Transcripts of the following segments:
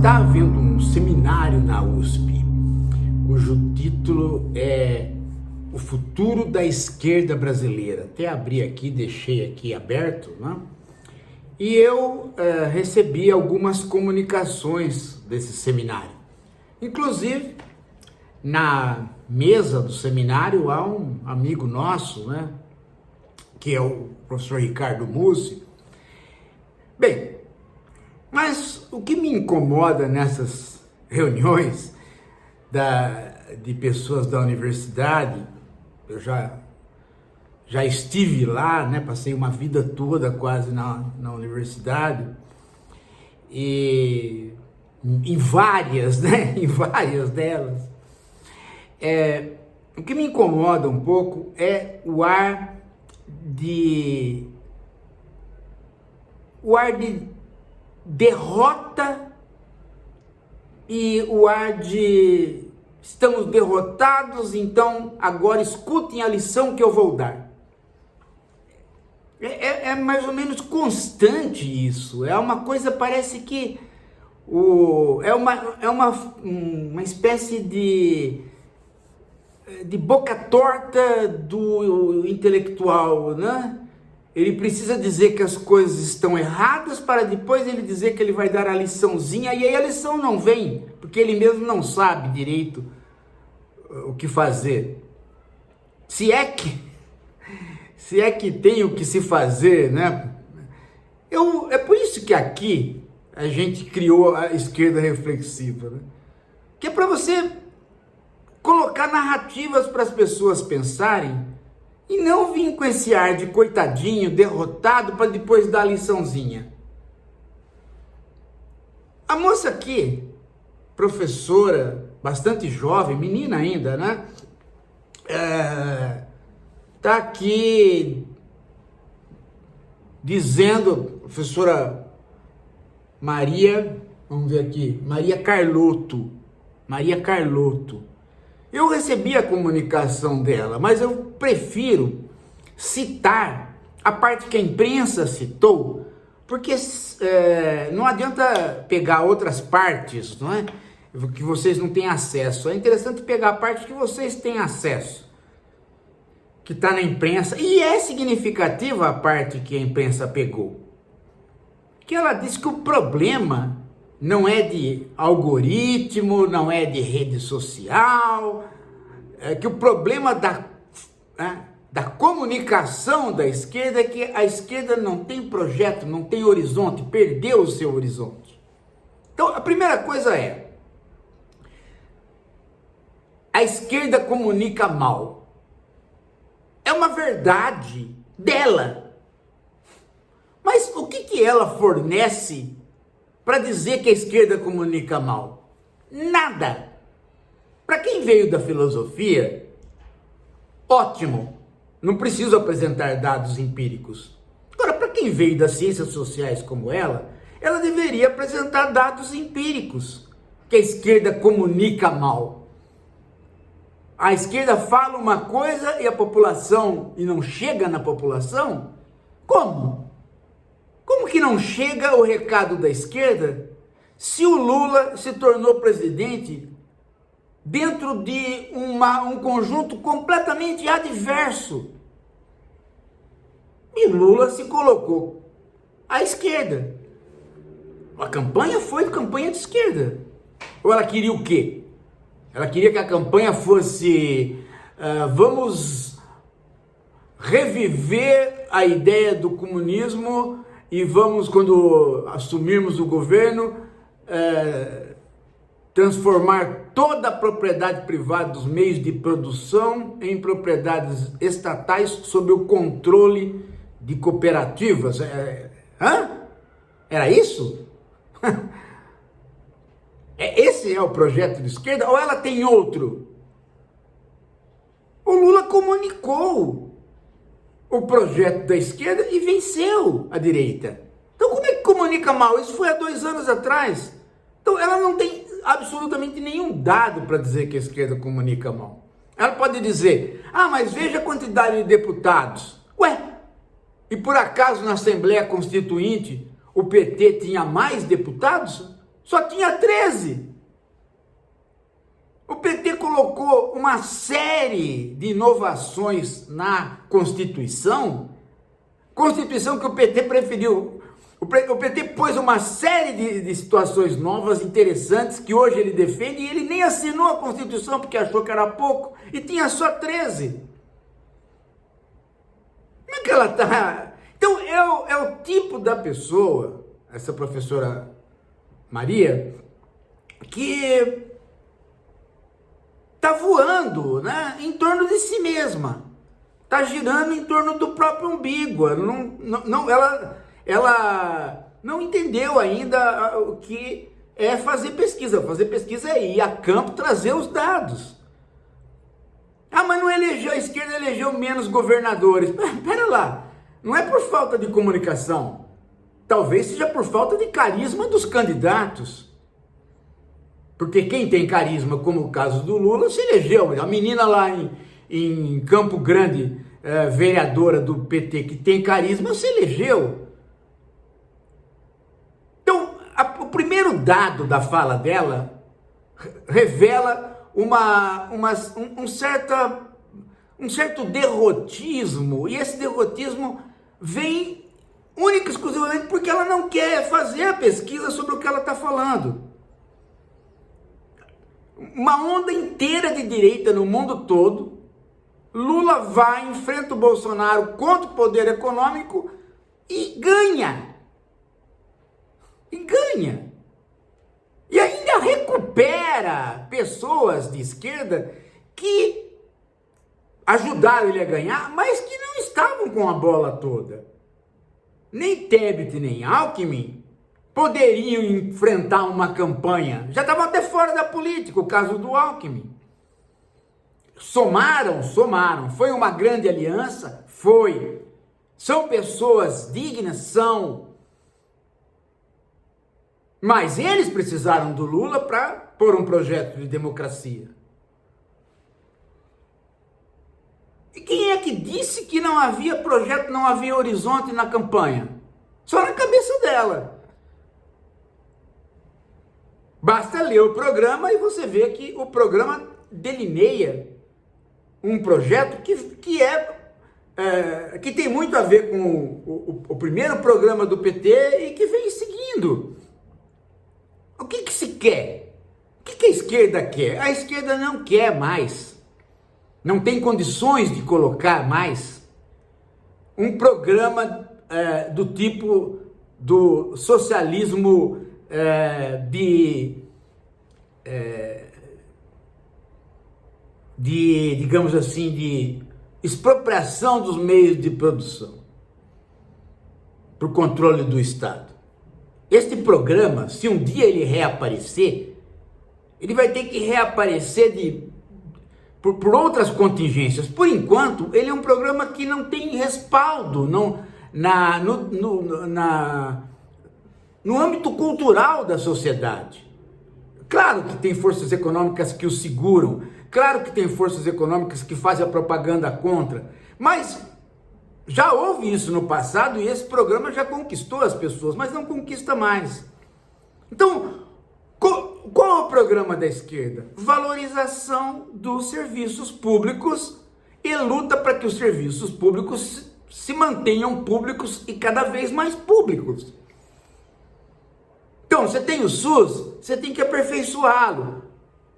Está havendo um seminário na USP, cujo título é O Futuro da Esquerda Brasileira. Até abri aqui, deixei aqui aberto, né? E eu recebi algumas comunicações desse seminário. Inclusive, na mesa do seminário há um amigo nosso, né? Que é o professor Ricardo Mussi. Bem, mas o que me incomoda nessas reuniões de pessoas da universidade, eu já estive lá, né? Passei uma vida toda quase na universidade, e em várias, né? Em várias delas. O que me incomoda um pouco é o ar de derrota e o ar de estamos derrotados, então agora escutem a lição que eu vou dar. É mais ou menos constante isso. É uma coisa, parece que é uma espécie de boca torta do intelectual, né? Ele precisa dizer que as coisas estão erradas para depois ele dizer que ele vai dar a liçãozinha, e aí a lição não vem, porque ele mesmo não sabe direito o que fazer. Se é que tem o que se fazer, né? É por isso que aqui a gente criou a esquerda reflexiva, né? Que é para você colocar narrativas para as pessoas pensarem, e não vir com esse ar de coitadinho, derrotado, para depois dar a liçãozinha. A moça aqui, professora, bastante jovem, menina ainda, né? Tá aqui dizendo, professora Maria, vamos ver aqui, Maria Carlotto. Eu recebi a comunicação dela, mas eu prefiro citar a parte que a imprensa citou, porque não adianta pegar outras partes, não é? Que vocês não têm acesso. É interessante pegar a parte que vocês têm acesso, que está na imprensa, e é significativa a parte que a imprensa pegou. Que ela diz que o problema não é de algoritmo, não é de rede social, é que o problema da comunicação da esquerda é que a esquerda não tem projeto, não tem horizonte, perdeu o seu horizonte. Então, a primeira coisa é: a esquerda comunica mal. É uma verdade dela. Mas o que ela fornece para dizer que a esquerda comunica mal? Nada. Para quem veio da filosofia, ótimo, não preciso apresentar dados empíricos. Agora, para quem veio das ciências sociais como ela deveria apresentar dados empíricos, que a esquerda comunica mal. A esquerda fala uma coisa e a população, e não chega na população? Como? Como que não chega o recado da esquerda se o Lula se tornou presidente dentro de um conjunto completamente adverso? E Lula se colocou à esquerda. A campanha foi campanha de esquerda. Ou ela queria o quê? Ela queria que a campanha fosse vamos reviver a ideia do comunismo e vamos, quando assumirmos o governo, transformar toda a propriedade privada dos meios de produção em propriedades estatais sob o controle de cooperativas. Era isso? Esse é o projeto de esquerda, ou ela tem outro? O Lula comunicou o projeto da esquerda e venceu a direita. Então como é que comunica mal? Isso foi há 2 anos atrás. Então ela não tem absolutamente nenhum dado para dizer que a esquerda comunica mal. Ela pode dizer, mas veja a quantidade de deputados. E por acaso na Assembleia Constituinte o PT tinha mais deputados? só tinha 13. O PT colocou uma série de inovações na Constituição que o PT preferiu. O PT pôs uma série de situações novas, interessantes, que hoje ele defende, e ele nem assinou a Constituição porque achou que era pouco, e tinha só 13. Como é que ela está? Então, é o tipo da pessoa, essa professora Maria, que está voando, né, em torno de si mesma, está girando em torno do próprio umbigo. Ela não entendeu ainda o que é fazer pesquisa. Fazer pesquisa é ir a campo, trazer os dados. Ah, mas não elegeu, a esquerda elegeu menos governadores. Pera lá, não é por falta de comunicação, talvez seja por falta de carisma dos candidatos. Porque quem tem carisma, como o caso do Lula, se elegeu. A menina lá em Campo Grande, vereadora do PT, que tem carisma, se elegeu. Então, o primeiro dado da fala dela revela um certo derrotismo. E esse derrotismo vem única e exclusivamente porque ela não quer fazer a pesquisa sobre o que ela está falando. Uma onda inteira de direita no mundo todo, Lula vai, enfrenta o Bolsonaro contra o poder econômico e ganha. E ganha. E ainda recupera pessoas de esquerda que ajudaram ele a ganhar, mas que não estavam com a bola toda. Nem Tebet, nem Alckmin poderiam enfrentar uma campanha. Já estavam até fora da política, o caso do Alckmin. Somaram. Foi uma grande aliança? Foi. São pessoas dignas? São. Mas eles precisaram do Lula para pôr um projeto de democracia. E quem é que disse que não havia projeto, não havia horizonte na campanha? Só na cabeça dela. Basta ler o programa e você vê que o programa delineia um projeto que tem muito a ver com o primeiro programa do PT e que vem seguindo. O que se quer? O que a esquerda quer? A esquerda não quer mais, não tem condições de colocar mais um programa do tipo do socialismo digamos assim, de expropriação dos meios de produção por controle do Estado. Este programa, se um dia ele reaparecer, ele vai ter que reaparecer por outras contingências. Por enquanto, ele é um programa que não tem respaldo no âmbito cultural da sociedade. Claro que tem forças econômicas que o seguram, claro que tem forças econômicas que fazem a propaganda contra, mas já houve isso no passado e esse programa já conquistou as pessoas, mas não conquista mais. Então, qual é o programa da esquerda? Valorização dos serviços públicos e luta para que os serviços públicos se mantenham públicos e cada vez mais públicos. Então, você tem o SUS, você tem que aperfeiçoá-lo,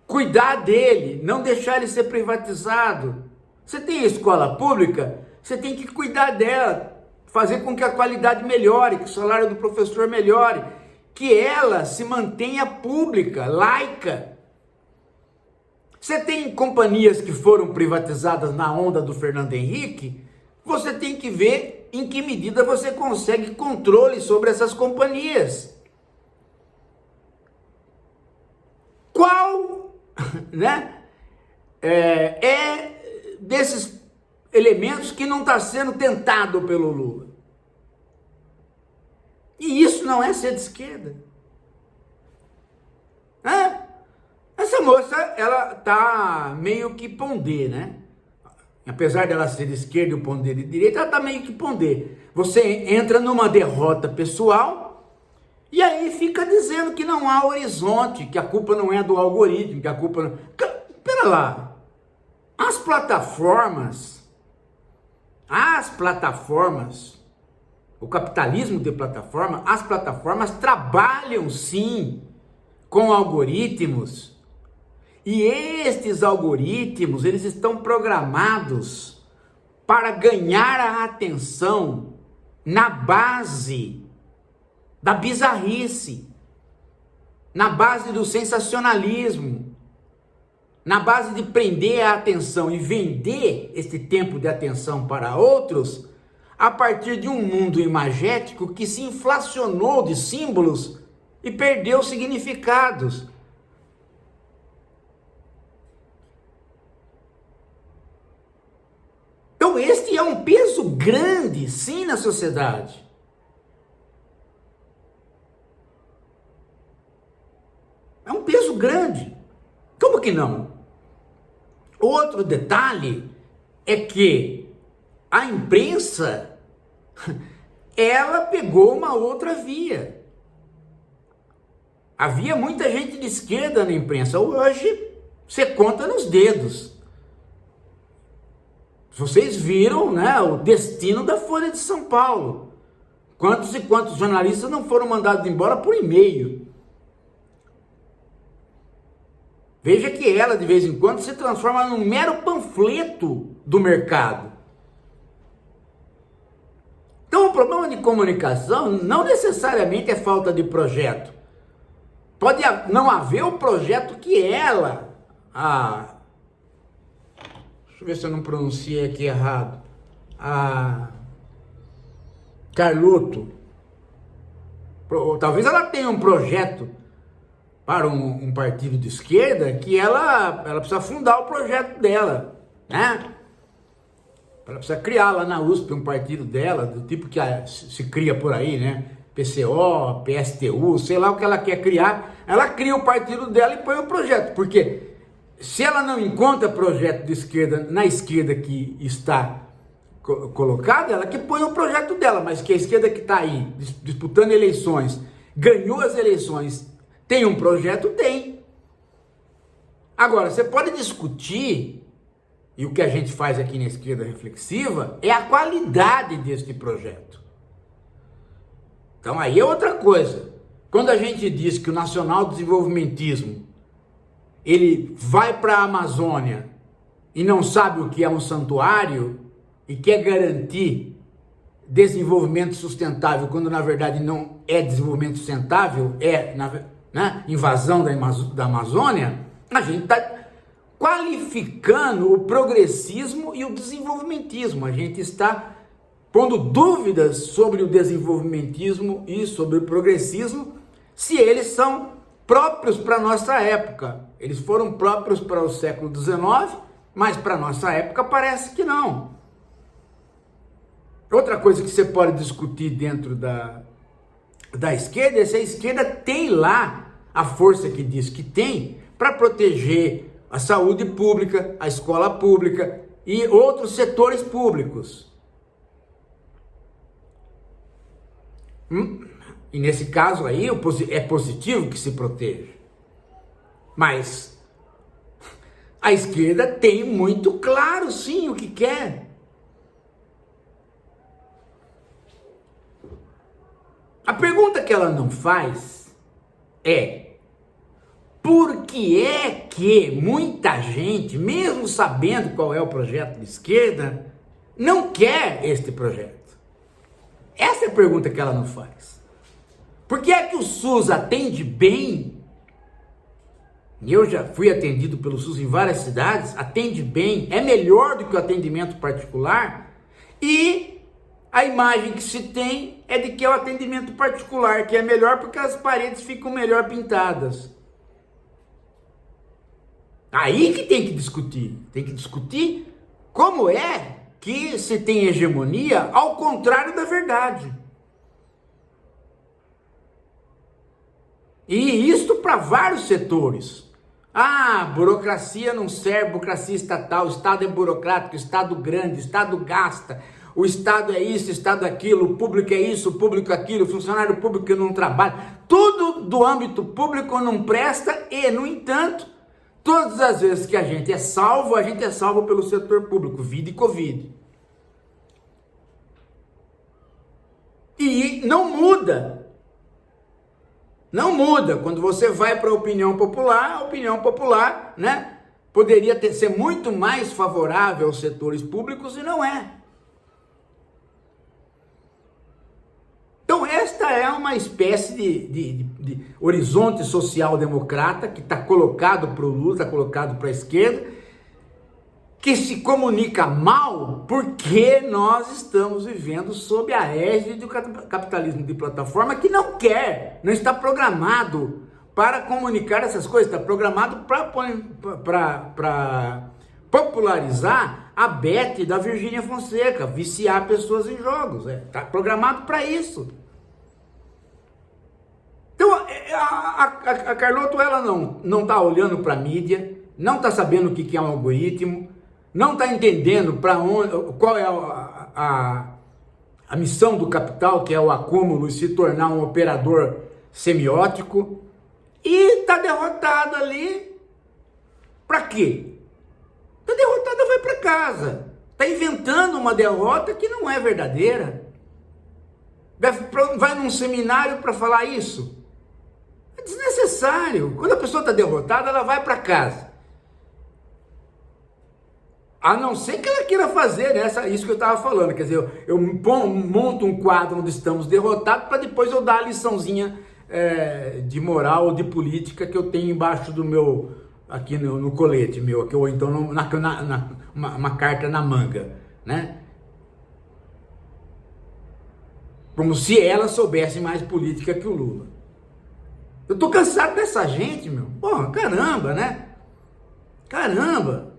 cuidar dele, não deixar ele ser privatizado. Você tem a escola pública, você tem que cuidar dela, fazer com que a qualidade melhore, que o salário do professor melhore, que ela se mantenha pública, laica. Você tem companhias que foram privatizadas na onda do Fernando Henrique, você tem que ver em que medida você consegue controle sobre essas companhias. Qual, né, é desses elementos que não está sendo tentado pelo Lula? E isso não é ser de esquerda. Essa moça, ela tá meio que pondê, né? Apesar dela ser de esquerda e o pondê de direita, ela tá meio que pondê. Você entra numa derrota pessoal E aí fica dizendo que não há horizonte, que a culpa não é do algoritmo, que a culpa não... Pera lá, as plataformas, o capitalismo de plataforma, as plataformas trabalham sim com algoritmos, e estes algoritmos, eles estão programados para ganhar a atenção na base da bizarrice, na base do sensacionalismo, na base de prender a atenção e vender este tempo de atenção para outros, a partir de um mundo imagético que se inflacionou de símbolos e perdeu significados. Então este é um peso grande, sim, na sociedade. É um peso grande. Como que não? Outro detalhe é que a imprensa, ela pegou uma outra via. Havia muita gente de esquerda na imprensa. Hoje, você conta nos dedos. Vocês viram, né, o destino da Folha de São Paulo. Quantos e quantos jornalistas não foram mandados embora por e-mail? Veja que ela, de vez em quando, se transforma num mero panfleto do mercado. Então, o problema de comunicação não necessariamente é falta de projeto. Pode não haver o projeto que ela... deixa eu ver se eu não pronunciei aqui errado. Carlotto. Talvez ela tenha um projeto para um partido de esquerda que ela precisa fundar o projeto dela, né? Ela precisa criar lá na USP um partido dela, do tipo que se cria por aí, né? PCO, PSTU, sei lá o que ela quer criar. Ela cria o partido dela e põe o projeto, porque se ela não encontra projeto de esquerda na esquerda que está colocada, ela que põe o projeto dela, mas que a esquerda que está aí disputando eleições, ganhou as eleições, tem um projeto? Tem. Agora, você pode discutir, e o que a gente faz aqui na Esquerda Reflexiva, é a qualidade deste projeto. Então aí é outra coisa. Quando a gente diz que o nacional desenvolvimentismo, ele vai para a Amazônia e não sabe o que é um santuário e quer garantir desenvolvimento sustentável, quando na verdade não é desenvolvimento sustentável, é invasão da Amazônia, a gente está qualificando o progressismo e o desenvolvimentismo. A gente está pondo dúvidas sobre o desenvolvimentismo e sobre o progressismo, se eles são próprios para a nossa época. Eles foram próprios para o século XIX, mas para a nossa época parece que não. Outra coisa que você pode discutir dentro da esquerda é se a esquerda tem lá a força que diz que tem para proteger a saúde pública, a escola pública e outros setores públicos. E nesse caso aí é positivo que se proteja. Mas a esquerda tem muito claro sim o que quer. A pergunta que ela não faz é: por que é que muita gente, mesmo sabendo qual é o projeto de esquerda, não quer este projeto? Essa é a pergunta que ela não faz. Por que é que o SUS atende bem? Eu já fui atendido pelo SUS em várias cidades, atende bem, é melhor do que o atendimento particular, e a imagem que se tem é de que é o atendimento particular, que é melhor porque as paredes ficam melhor pintadas. Aí que tem que discutir. Tem que discutir como é que se tem hegemonia ao contrário da verdade. E isto para vários setores. Burocracia não serve, burocracia estatal, o Estado é burocrático, o Estado grande, o Estado gasta, o Estado é isso, o Estado é aquilo, o público é isso, o público é aquilo, o funcionário público que não trabalha. Tudo do âmbito público não presta e, no entanto, todas as vezes que a gente é salvo pelo setor público, vide Covid. E não muda. Não muda. Quando você vai para a opinião popular, né, poderia ser muito mais favorável aos setores públicos e não é. Então, esta é uma espécie de horizonte social-democrata que está colocado para o Lula, está colocado para a esquerda, que se comunica mal porque nós estamos vivendo sob a égide do capitalismo de plataforma que não quer, não está programado para comunicar essas coisas, está programado para popularizar a Beth da Virgínia Fonseca, viciar pessoas em jogos, está programado para isso. Então, a Carlotto, ela não está olhando para a mídia, não está sabendo o que é um algoritmo, não está entendendo qual é a missão do capital, que é o acúmulo e se tornar um operador semiótico, e está derrotada ali. Para quê? Está derrotada, vai para casa. Está inventando uma derrota que não é verdadeira. Vai num seminário para falar isso. É desnecessário. Quando a pessoa está derrotada, ela vai para casa. A não ser que ela queira fazer, né, isso que eu estava falando. Quer dizer, eu monto um quadro onde estamos derrotados para depois eu dar a liçãozinha de moral ou de política que eu tenho embaixo do meu, aqui no colete meu, aqui, ou então uma carta na manga, né? Como se ela soubesse mais política que o Lula. Eu tô cansado dessa gente, meu. Porra, caramba, né? Caramba.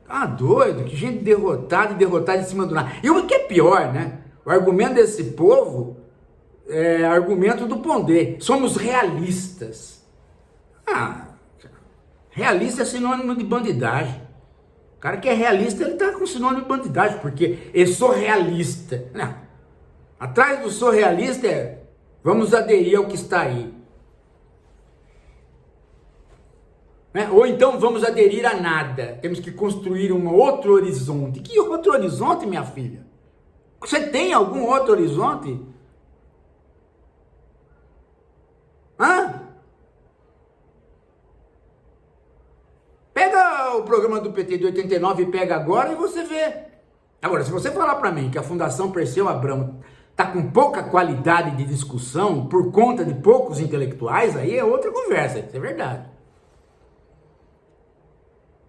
Ah, doido, que gente derrotada em cima do nada. E o que é pior, né? O argumento desse povo é argumento do Pondé. Somos realistas. Ah, realista é sinônimo de bandidagem. O cara que é realista, ele tá com sinônimo de bandidagem, porque eu sou realista. Não. Atrás do sou realista vamos aderir ao que está aí. Ou então vamos aderir a nada. Temos que construir um outro horizonte. Que outro horizonte, minha filha? Você tem algum outro horizonte? Hã? Pega o programa do PT de 89 e pega agora e você vê. Agora, se você falar para mim que a Fundação Perseu Abramo está com pouca qualidade de discussão por conta de poucos intelectuais, aí é outra conversa, isso é verdade.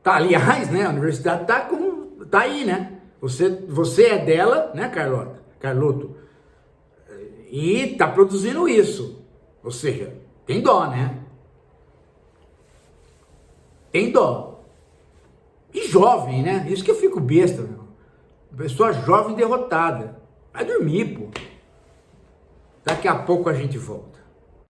Tá, aliás, né, a universidade tá aí, né? Você é dela, né, Carlotto? E tá produzindo isso. Ou seja, tem dó, né? Tem dó. E jovem, né? Isso que eu fico besta, meu. Pessoa jovem derrotada. Vai dormir, pô. Daqui a pouco a gente volta.